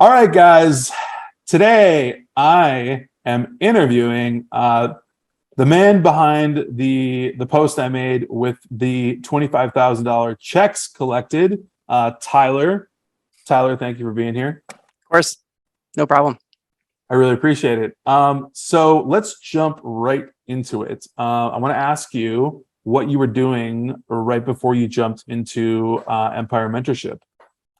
All right, guys. Today I am interviewing the man behind the post I made with the $25,000 checks collected. Tyler. Tyler, thank you for being here. Of course, no problem. I really appreciate it. So let's jump right into it. I want to ask you what you were doing right before you jumped into Empire Mentorship.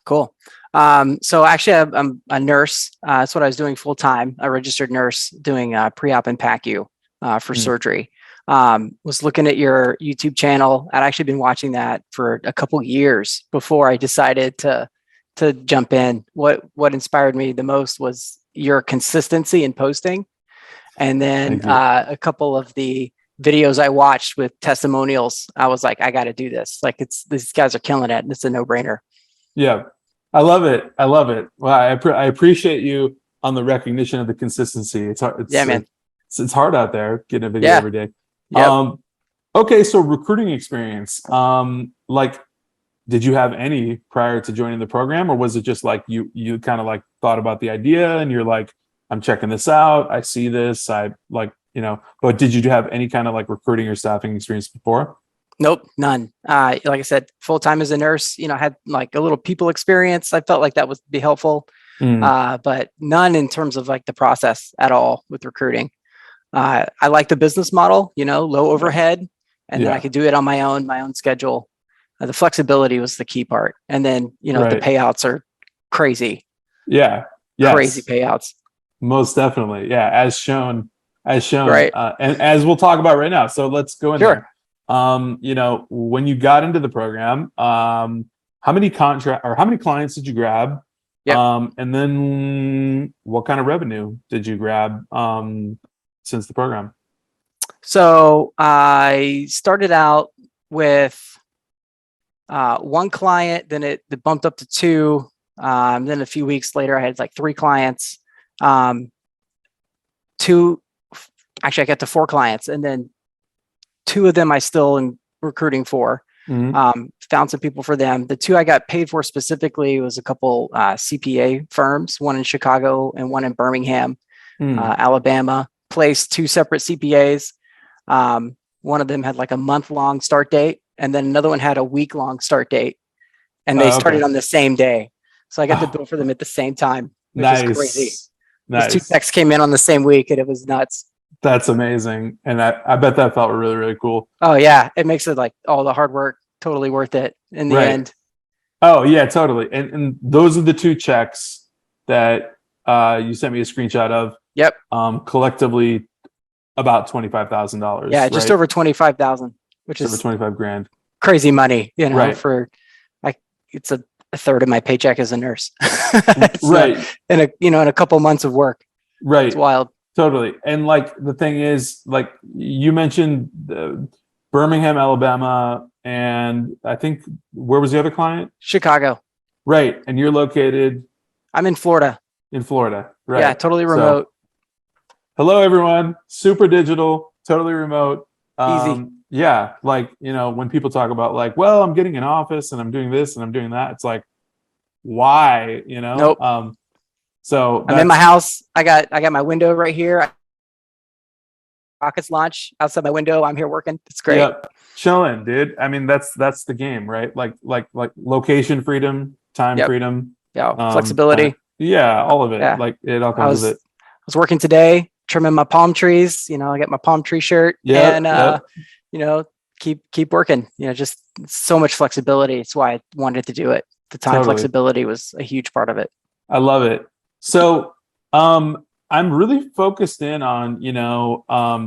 Cool. So actually, I'm a nurse. That's what I was doing full time. A registered nurse doing pre-op and PACU for surgery. Was looking at your YouTube channel. I'd actually been watching that for a couple years before I decided to jump in. What inspired me the most was your consistency in posting, and then a couple of the videos I watched with testimonials. I was like, I got to do this. Like, these guys are killing it. It's a no-brainer. Yeah, I love it. I love it. Well, I appreciate you on the recognition of the consistency. It's hard. Yeah, man. It's hard out there getting a video every day. Yep. Okay, so recruiting experience. Did you have any prior to joining the program, or was it just like you kind of like thought about the idea and you're like, I'm checking this out. I see this. But did you have any kind of like recruiting or staffing experience before? Nope, none. Like I said, full time as a nurse, had like a little people experience. I felt like that would be helpful, but none in terms of like the process at all with recruiting. I like the business model, low overhead, and then I could do it on my own schedule. The flexibility was the key part, and then the payouts are crazy. Yeah, yes. Crazy payouts. Most definitely, yeah. As shown, right, and as we'll talk about right now. So let's go in there. Sure. When you got into the program, how many clients did you grab? Yep. And then what kind of revenue did you grab since the program? So I started out with one client, then it bumped up to two. Then a few weeks later, I had like three clients. I got to four clients, and then two of them I still am recruiting for. Found some people for them. The two I got paid for specifically was a couple CPA firms, one in Chicago and one in Birmingham, Alabama. Placed two separate CPAs. One of them had like a month-long start date, and then another one had a week-long start date, and they started on the same day. So I got to bill for them at the same time, which is crazy. Nice. These two checks came in on the same week, and it was nuts. That's amazing. And I bet that felt really, really cool. Oh yeah. It makes it like all the hard work totally worth it in the end. Oh yeah, totally. And those are the two checks that you sent me a screenshot of. Yep. Collectively about $25,000. Yeah, just over 25,000, which is over 25 grand. Crazy money, for it's a third of my paycheck as a nurse. In a couple months of work. Right. It's wild. Totally. And like the thing is, like you mentioned Birmingham, Alabama, and I think where was the other client? Chicago. Right. And you're located? I'm in Florida. Right. Yeah, totally remote. So, hello everyone. Super digital, totally remote. Easy. Yeah. Like, when people talk about like, well, I'm getting an office and I'm doing this and I'm doing that. It's like, why, Nope. So I'm in my house. I got my window right here. Rockets launch outside my window. I'm here working. It's great. Yep. Chilling, dude. I mean, that's the game, right? Like location freedom, time freedom. Yeah. Flexibility. All of it. Yeah. Like it all comes with it. I was working today, trimming my palm trees. I got my palm tree shirt and keep working. Just so much flexibility. It's why I wanted to do it. The time flexibility was a huge part of it. I love it. So I'm really focused in on,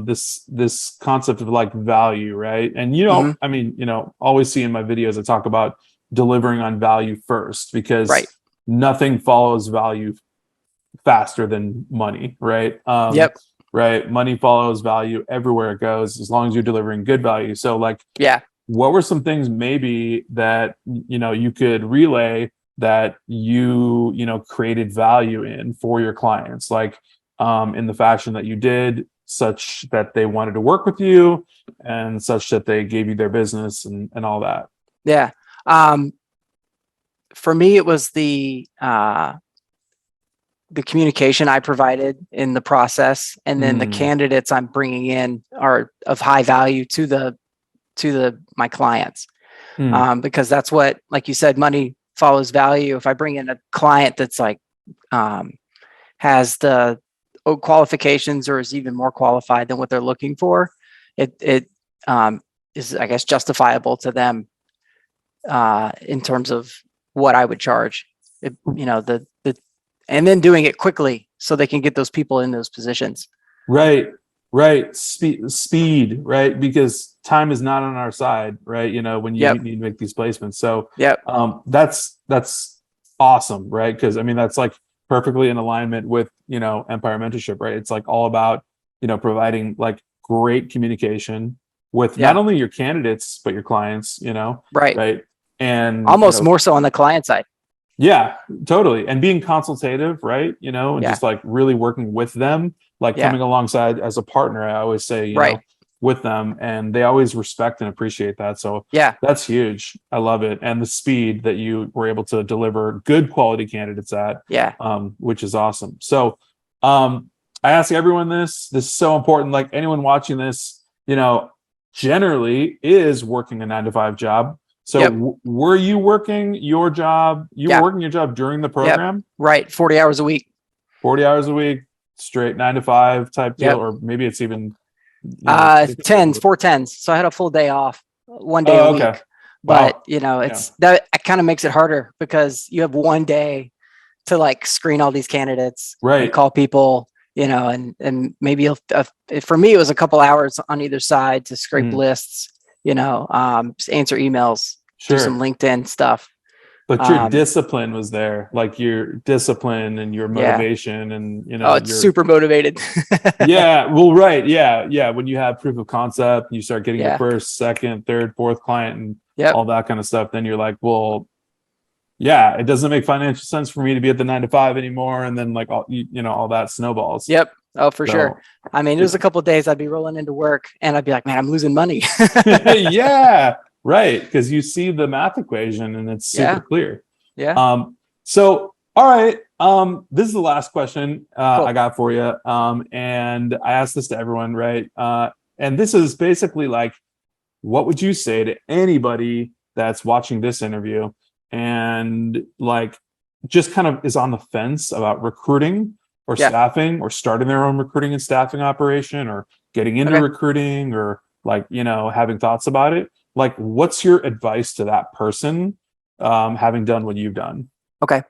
this concept of like value, right? And, I mean, always see in my videos, I talk about delivering on value first, because nothing follows value faster than money, right? Yep. Right. Money follows value everywhere it goes, as long as you're delivering good value. So what were some things maybe that, you could relay that you created value in for your clients, like in the fashion that you did, such that they wanted to work with you and such that they gave you their business and all that? Yeah. For me, it was the the communication I provided in the process, and then the candidates I'm bringing in are of high value to my clients. Because that's what, like you said, money follows value. If I bring in a client that's like, has the qualifications or is even more qualified than what they're looking for, it is, I guess, justifiable to them in terms of what I would charge. And then doing it quickly so they can get those people in those positions. Right. Speed, right? Because time is not on our side, right? When you need to make these placements. So that's awesome, right? Because I mean, that's like perfectly in alignment with, Empire Mentorship, right? It's like all about, providing like great communication with not only your candidates, but your clients, right? And almost more so on the client side. Yeah, totally. And being consultative, right? And just like really working with them, like coming alongside as a partner, I always say, you know, with them, and they always respect and appreciate that. So that's huge. I love it. And the speed that you were able to deliver good quality candidates at, which is awesome. So I ask everyone this is so important. Like anyone watching this, generally is working a 9-to-5 job. So were you working your job? You were working your job during the program? Right. 40 hours a week. 40 hours a week, straight 9-to-5 type deal, or maybe it's even 4 10s. So I had a full day off, 1 day a week. But it's that it kind of makes it harder because you have 1 day to like screen all these candidates, and call people, and maybe for me it was a couple hours on either side to scrape lists, just answer emails, do some LinkedIn stuff. But your discipline was there, like your discipline and your motivation, and it's super motivated. When you have proof of concept, you start getting your first, second, third, fourth client, and all that kind of stuff. Then you're like, well, it doesn't make financial sense for me to be at the 9-to-5 anymore, and then like all that snowballs. Oh, for sure. I mean, there was a couple of days I'd be rolling into work and I'd be like, man, I'm losing money. Right. Because you see the math equation and it's super clear. So, all right. This is the last question I got for you. And I asked this to everyone, right? And this is basically like, what would you say to anybody that's watching this interview and like just kind of is on the fence about recruiting or staffing, or starting their own recruiting and staffing operation, or getting into recruiting, or like, having thoughts about it? Like, what's your advice to that person, having done what you've done? Okay.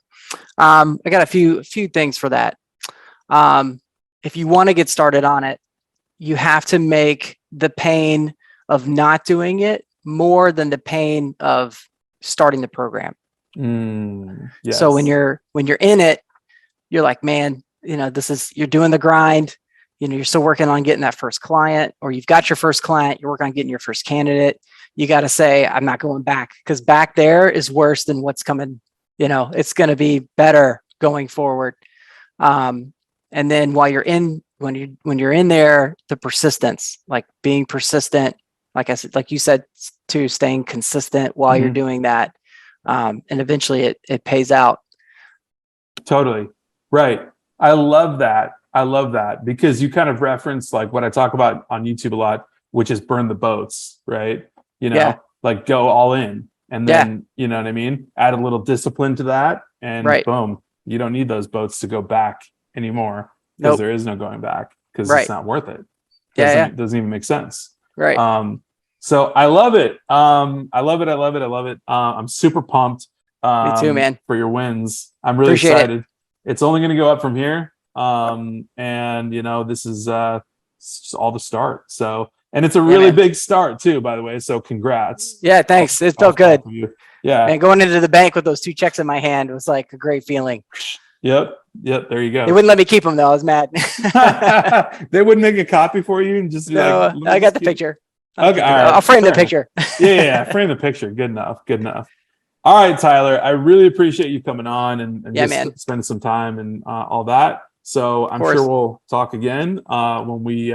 I got a few things for that. If you want to get started on it, you have to make the pain of not doing it more than the pain of starting the program. So when you're in it, you're like, man, you're doing the grind, you're still working on getting that first client, or you've got your first client, you're working on getting your first candidate. You got to say, I'm not going back, because back there is worse than what's coming. It's going to be better going forward. And then while you're in, when you're in there, the persistence, like being persistent, like I said, like you said, to staying consistent while you're doing that. And eventually it pays out. Totally. Right. I love that because you kind of reference like what I talk about on YouTube a lot, which is burn the boats, right? Like go all in, and then, you know what I mean? Add a little discipline to that, and boom, you don't need those boats to go back anymore, because there is no going back, because it's not worth it. It doesn't even make sense. Right. So I love it. I love it. I'm super pumped. Me too, man. For your wins. I'm really excited. It's only going to go up from here. And this is just all the start. So, and it's a really big start too, by the way. So congrats. Yeah. Thanks. It felt good. Yeah. And going into the bank with those 2 checks in my hand was like a great feeling. Yep. There you go. They wouldn't let me keep them though. I was mad. They wouldn't make a copy for you and just be like, I got the picture. Okay. All right. I'll frame the picture. Yeah. Frame the picture. Good enough. All right, Tyler, I really appreciate you coming on and just spending some time and all that. So I'm sure we'll talk again when we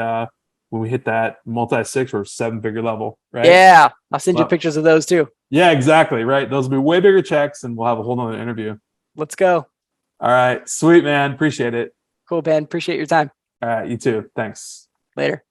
hit that multi-6 or 7-figure level, right? Yeah, I'll send you pictures of those too. Yeah, exactly, right? Those will be way bigger checks, and we'll have a whole nother interview. Let's go. All right. Sweet, man. Appreciate it. Cool, Ben. Appreciate your time. All right. You too. Thanks. Later.